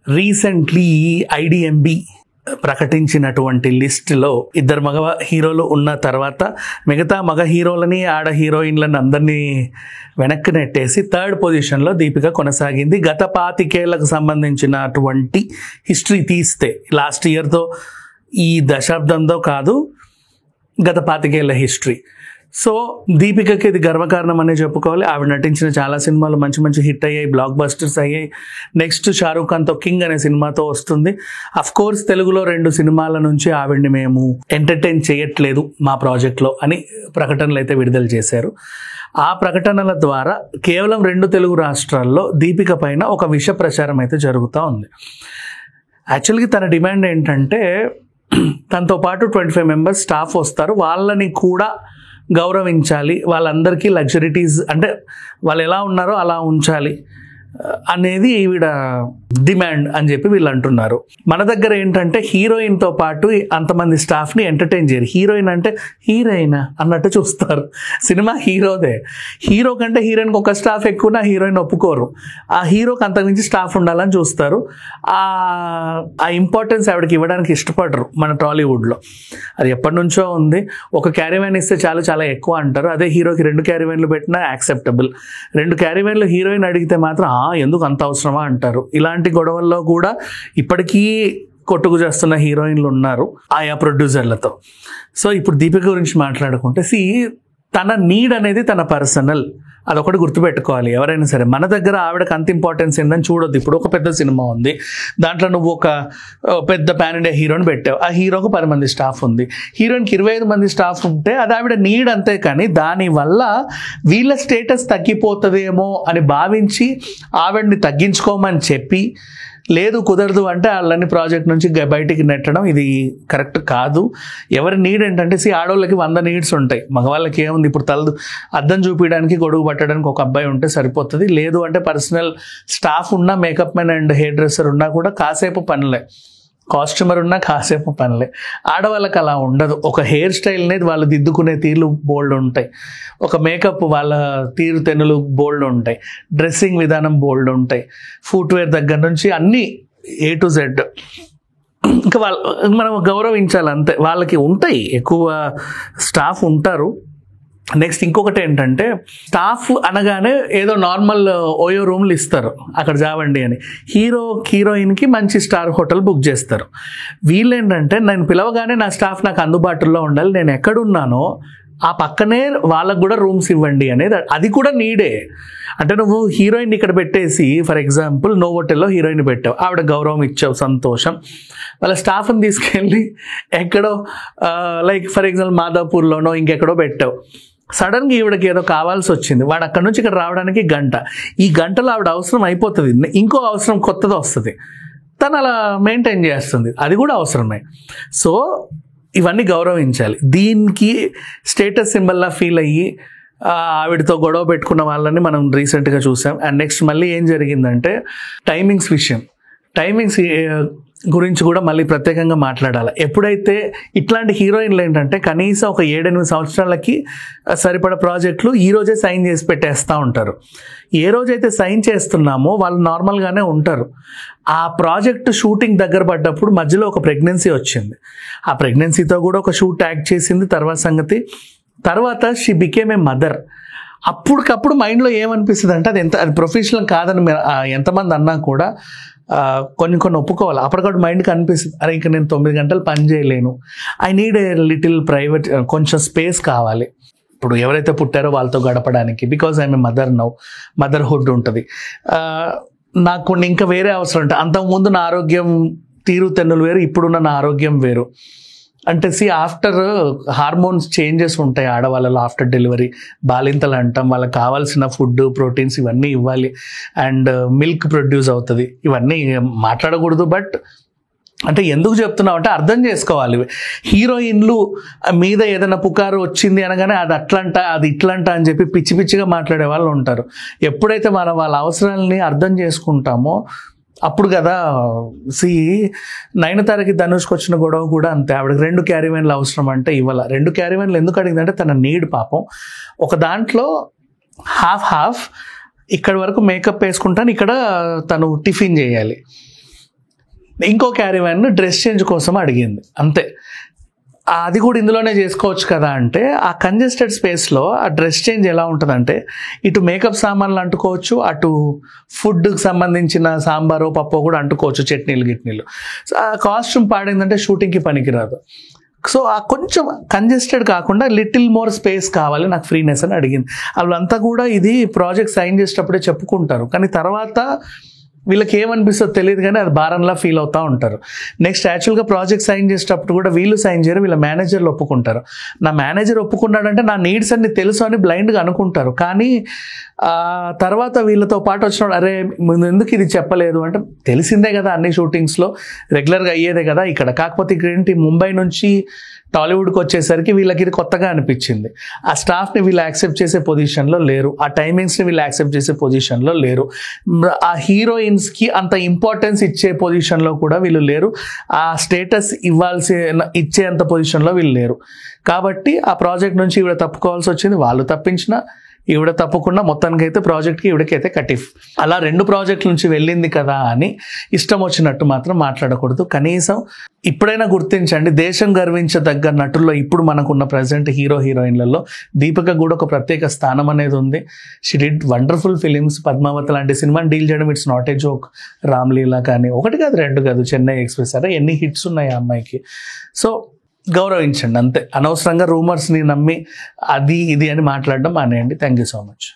Recently ఐడిఎంబి ప్రకటించినటువంటి లిస్టులో ఇద్దరు మగ హీరోలు ఉన్న తర్వాత మిగతా మగ హీరోలని ఆడ హీరోయిన్లను అందరినీ వెనక్కి నెట్టేసి థర్డ్ పొజిషన్లో దీపిక కొనసాగింది. గత 25 ఏళ్లకు సంబంధించినటువంటి హిస్టరీ తీస్తే, లాస్ట్ ఇయర్తో ఈ దశాబ్దంతో కాదు, గత 25 ఏళ్ల హిస్టరీ. సో దీపికకి ఇది గర్వకారణం అనే చెప్పుకోవాలి. ఆవిడ నటించిన చాలా సినిమాలు మంచి మంచి హిట్ అయ్యాయి, బ్లాక్ బస్టర్స్ అయ్యాయి. నెక్స్ట్ షారూఖ్ ఖాన్తో కింగ్ అనే సినిమాతో వస్తుంది. అఫ్ కోర్స్ తెలుగులో 2 సినిమాల నుంచి ఆవిడ్ని మేము ఎంటర్టైన్ చేయట్లేదు మా ప్రాజెక్ట్లో అని ప్రకటనలు అయితే విడుదల చేశారు. ఆ ప్రకటనల ద్వారా కేవలం 2 తెలుగు రాష్ట్రాల్లో దీపిక పైన ఒక విష ప్రచారం అయితే జరుగుతూ ఉంది. యాక్చువల్గా తన డిమాండ్ ఏంటంటే, తనతో పాటు 25 మెంబర్స్ స్టాఫ్ వస్తారు, వాళ్ళని కూడా గౌరవించాలి, వాళ్ళందరికీ లగ్జరిటీస్ అంటే వాళ్ళు ఎలా ఉన్నారో అలా ఉంచాలి అనేది ఈవిడ డిమాండ్ అని చెప్పి వీళ్ళు అంటున్నారు. మన దగ్గర ఏంటంటే హీరోయిన్తో పాటు అంతమంది స్టాఫ్ని ఎంటర్టైన్ చేయరు. హీరోయిన్ అంటే హీరోయినా అన్నట్టు చూస్తారు. సినిమా హీరోదే. హీరో కంటే హీరోయిన్కి ఒక స్టాఫ్ ఎక్కువ, హీరోయిన్ ఒప్పుకోరు. ఆ హీరోకి అంతకుమించి స్టాఫ్ ఉండాలని చూస్తారు. ఆ ఇంపార్టెన్స్ ఆవిడకి ఇవ్వడానికి ఇష్టపడరు మన టాలీవుడ్లో. అది ఎప్పటి నుంచో ఉంది. ఒక క్యారీవ్యాన్ ఇస్తే చాలా ఎక్కువ అంటారు. అదే హీరోకి 2 క్యారీవ్యాన్లు పెట్టినా యాక్సెప్టబుల్. 2 క్యారీవ్యాన్లు హీరోయిన్ అడిగితే మాత్రం ఎందుకు అంత అవసరమా అంటారు. ఇలాంటి గొడవల్లో కూడా ఇప్పటికీ కొట్టుకు చేస్తున్న హీరోయిన్లు ఉన్నారు ఆయా ప్రొడ్యూసర్లతో. సో ఇప్పుడు దీపిక గురించి మాట్లాడుకుంటే, తన నీడ్ అనేది తన పర్సనల్, అదొకటి గుర్తుపెట్టుకోవాలి ఎవరైనా సరే. మన దగ్గర ఆవిడకి అంత ఇంపార్టెన్స్ ఏందని చూడొద్దు. ఇప్పుడు ఒక పెద్ద సినిమా ఉంది, దాంట్లో నువ్వు ఒక పెద్ద పాన్ ఇండియా హీరోని పెట్టావు, ఆ హీరోకు 10 మంది స్టాఫ్ ఉంది, హీరోయిన్కి 25 మంది స్టాఫ్ ఉంటే అది ఆవిడ నీడ్ అంతే. కానీ దానివల్ల వీళ్ళ స్టేటస్ తగ్గిపోతుందేమో అని భావించి ఆవిడని తగ్గించుకోమని చెప్పి, లేదు కుదరదు అంటే వాళ్ళని ప్రాజెక్ట్ నుంచి బయటికి నెట్టడం ఇది కరెక్ట్ కాదు. ఎవరి నీడ్ ఏంటంటే, ఆడవాళ్ళకి 100 నీడ్స్ ఉంటాయి, మగవాళ్ళకి ఏముంది, ఇప్పుడు అద్దం చూపించడానికి, గొడుగు పట్టడానికి ఒక అబ్బాయి ఉంటే సరిపోతుంది. లేదు అంటే పర్సనల్ స్టాఫ్ ఉన్నా, makeup man and hair dresser ఉన్నా కూడా కాసేపు పనులే, కాస్ట్యూమర్ ఉన్నా కాసేపు పనులే. ఆడవాళ్ళకి అలా ఉండదు. ఒక హెయిర్ స్టైల్ అనేది వాళ్ళు దిద్దుకునే తీర్లు బోల్డ్ ఉంటాయి, ఒక మేకప్ వాళ్ళ తీరు తెన్నులు బోల్డ్ ఉంటాయి, డ్రెస్సింగ్ విధానం బోల్డ్ ఉంటాయి, ఫుట్వేర్ దగ్గర నుంచి అన్నీ A to Z. ఇంకా మనం గౌరవించాలి అంతే. వాళ్ళకి ఉంటాయి, ఎక్కువ స్టాఫ్ ఉంటారు. నెక్స్ట్ ఇంకొకటి ఏంటంటే, స్టాఫ్ అనగానే ఏదో నార్మల్ ఓయో రూమ్లు ఇస్తారు, అక్కడ జావండి అని. హీరోయిన్కి మంచి స్టార్ హోటల్ బుక్ చేస్తారు. వీళ్ళేంటంటే, నేను పిలవగానే నా స్టాఫ్ నాకు అందుబాటులో ఉండాలి, నేను ఎక్కడున్నానో ఆ పక్కనే వాళ్ళకు కూడా రూమ్స్ ఇవ్వండి అనేది. అది కూడా నీడే. అంటే నువ్వు హీరోయిన్ ఇక్కడ పెట్టేసి, ఫర్ ఎగ్జాంపుల్ నోవోటెల్లో హీరోయిన్ పెట్టావు, ఆవిడ గౌరవం ఇచ్చావు, సంతోషం. వాళ్ళ స్టాఫ్ని తీసుకెళ్ళి ఎక్కడో లైక్ ఫర్ ఎగ్జాంపుల్ మాదాపూర్లోనో ఇంకెక్కడో పెట్టావు. సడన్గా ఈవిడకి ఏదో కావాల్సి వచ్చింది, వాడు అక్కడ నుంచి ఇక్కడ రావడానికి గంట, ఈ గంటలో ఆవిడ అవసరం అయిపోతుంది, ఇంకో అవసరం కొత్తది వస్తుంది, తను అలా మెయింటైన్ చేస్తుంది, అది కూడా అవసరమే. సో ఇవన్నీ గౌరవించాలి. దీనికి స్టేటస్ సింబల్లా ఫీల్ అయ్యి ఆవిడతో గొడవ పెట్టుకున్న వాళ్ళని మనం రీసెంట్గా చూసాం. అండ్ నెక్స్ట్ మళ్ళీ ఏం జరిగిందంటే, టైమింగ్స్ విషయం, టైమింగ్స్ గురించి కూడా మళ్ళీ ప్రత్యేకంగా మాట్లాడాలి. ఎప్పుడైతే ఇట్లాంటి హీరోయిన్లు ఏంటంటే కనీసం ఒక 7-8 సంవత్సరాలకి సరిపడ ప్రాజెక్టులు ఈరోజే సైన్ చేసి పెట్టేస్తూ ఉంటారు. ఏ రోజైతే సైన్ చేస్తున్నామో వాళ్ళు నార్మల్గానే ఉంటారు. ఆ ప్రాజెక్ట్ షూటింగ్ దగ్గర పడ్డప్పుడు మధ్యలో ఒక ప్రెగ్నెన్సీ వచ్చింది, ఆ ప్రెగ్నెన్సీతో కూడా ఒక షూట్ యాక్ట్ చేసింది. తర్వాత షీ బికేమ్ ఏ మదర్. అప్పటికప్పుడు మైండ్లో ఏమనిపిస్తుంది అంటే, అది ప్రొఫెషనల్ కాదని ఎంతమంది అన్నా కూడా కొన్ని ఒప్పుకోవాలి. అప్పటికప్పుడు మైండ్కి అనిపిస్తుంది, అరే ఇంకా నేను 9 గంటలు పని చేయలేను, I need a little private, కొంచెం స్పేస్ కావాలి. ఇప్పుడు ఎవరైతే పుట్టారో వాళ్ళతో గడపడానికి, because I'm a mother now, motherhood ఉంటుంది, నాకు ఇంకా వేరే అవసరం ఉంటుంది. అంతకుముందు నా ఆరోగ్యం తీరు తెన్నులు వేరు, ఇప్పుడున్న నా ఆరోగ్యం వేరు. అంటే ఆఫ్టర్ హార్మోన్స్ చేంజెస్ ఉంటాయి ఆడవాళ్ళలో, ఆఫ్టర్ డెలివరీ బాలింతలు అంటాం, వాళ్ళకి కావాల్సిన ఫుడ్, ప్రోటీన్స్ ఇవన్నీ ఇవ్వాలి, అండ్ మిల్క్ ప్రొడ్యూస్ అవుతుంది. ఇవన్నీ మాట్లాడకూడదు, బట్ అంటే ఎందుకు చెప్తున్నావు అంటే అర్థం చేసుకోవాలి. హీరోయిన్లు మీద ఏదైనా పుకారు వచ్చింది అనగానే అది అట్లంట, అది ఇట్లంట అని చెప్పి పిచ్చిగా మాట్లాడే వాళ్ళు ఉంటారు. ఎప్పుడైతే మనం వాళ్ళ అవసరాలని అర్థం చేసుకుంటామో అప్పుడు కదా. నయనతారకి ధనుష్కి వచ్చిన గొడవ కూడా అంతే. ఆవిడకి 2 క్యారీవ్యాన్లు అవసరం అంటే ఇవ్వాల. 2 క్యారీవ్యాన్లు ఎందుకు అడిగిందంటే తన నీడ్ పాపం. ఒక దాంట్లో హాఫ్ ఇక్కడ వరకు మేకప్ వేసుకుంటాను, ఇక్కడ తను టిఫిన్ చేయాలి. ఇంకో క్యారీవాన్ డ్రెస్ చేంజ్ కోసం అడిగింది, అంతే. అది కూడా ఇందులోనే చేసుకోవచ్చు కదా అంటే, ఆ కంజెస్టెడ్ స్పేస్లో ఆ డ్రెస్ చేంజ్ ఎలా ఉంటుందంటే, ఇటు మేకప్ సామాన్లు అంటుకోవచ్చు, అటు ఫుడ్కి సంబంధించిన సాంబారో పప్పో కూడా అంటుకోవచ్చు, చట్నీలు గిట్నీలు. సో ఆ కాస్ట్యూమ్ పాడైందంటే షూటింగ్కి పనికిరాదు. సో ఆ కొంచెం కంజెస్టెడ్ కాకుండా లిటిల్ మోర్ స్పేస్ కావాలి నాకు, ఫ్రీనెస్ అని అడిగింది. వాళ్ళంతా కూడా ఇది ప్రాజెక్ట్ సైన్ చేసేటప్పుడే చెప్పుకుంటారు, కానీ తర్వాత వీళ్ళకి ఏమనిపిస్తుందో తెలియదు కానీ అది భారంలా ఫీల్ అవుతూ ఉంటారు. నెక్స్ట్ యాక్చువల్గా ప్రాజెక్ట్ సైన్ చేసేటప్పుడు కూడా వీళ్ళు సైన్ చేయరు, వీళ్ళ మేనేజర్లు ఒప్పుకుంటారు. నా మేనేజర్ ఒప్పుకున్నాడంటే నా నీడ్స్ అన్ని తెలుసు అని బ్లైండ్గా అనుకుంటారు. కానీ తర్వాత వీళ్ళతో పాటు వచ్చినప్పుడు అరే ముందు ఎందుకు ఇది చెప్పలేదు అంటే, తెలిసిందే కదా అన్ని షూటింగ్స్లో రెగ్యులర్గా అయ్యేదే కదా ఇక్కడ. కాకపోతే ఇక్కడ ఏంటి, ముంబై నుంచి టాలీవుడ్కి వచ్చేసరికి వీళ్ళకి ఇది కొత్తగా అనిపించింది. ఆ స్టాఫ్ని వీళ్ళు యాక్సెప్ట్ చేసే పొజిషన్లో లేరు, ఆ టైమింగ్స్ని వీళ్ళు యాక్సెప్ట్ చేసే పొజిషన్లో లేరు, ఆ హీరోయిన్స్కి అంత ఇంపార్టెన్స్ ఇచ్చే పొజిషన్లో కూడా వీళ్ళు లేరు, ఆ స్టేటస్ ఇచ్చేంత పొజిషన్లో వీళ్ళు లేరు. కాబట్టి ఆ ప్రాజెక్ట్ నుంచి ఈవిడ తప్పుకోవాల్సి వచ్చింది. వాళ్ళు తప్పించిన ఈవిడ తప్పకుండా మొత్తానికైతే ప్రాజెక్ట్కి ఈవిడకైతే కటిఫ్. అలా 2 ప్రాజెక్టుల నుంచి వెళ్ళింది కదా అని ఇష్టం వచ్చినట్టు మాత్రం మాట్లాడకూడదు. కనీసం ఇప్పుడైనా గుర్తించండి, దేశం గర్వించదగ్గ నటుల్లో ఇప్పుడు మనకున్న ప్రజెంట్ హీరోయిన్లలో దీపిక కూడా ఒక ప్రత్యేక స్థానం అనేది ఉంది. She did wonderful films. Padmavati లాంటి సినిమాని డీల్ చేయడం it's not a joke. Ramleela కానీ 1 కాదు 2 కాదు, చెన్నై ఎక్స్ప్రెస్, అరే ఎన్ని హిట్స్ ఉన్నాయి ఆ అమ్మాయికి. సో గౌరవించండి అంతే, అనవసరంగా రూమర్స్ని నమ్మి అది ఇది అని మాట్లాడడం మానేయండి. Thank you so much.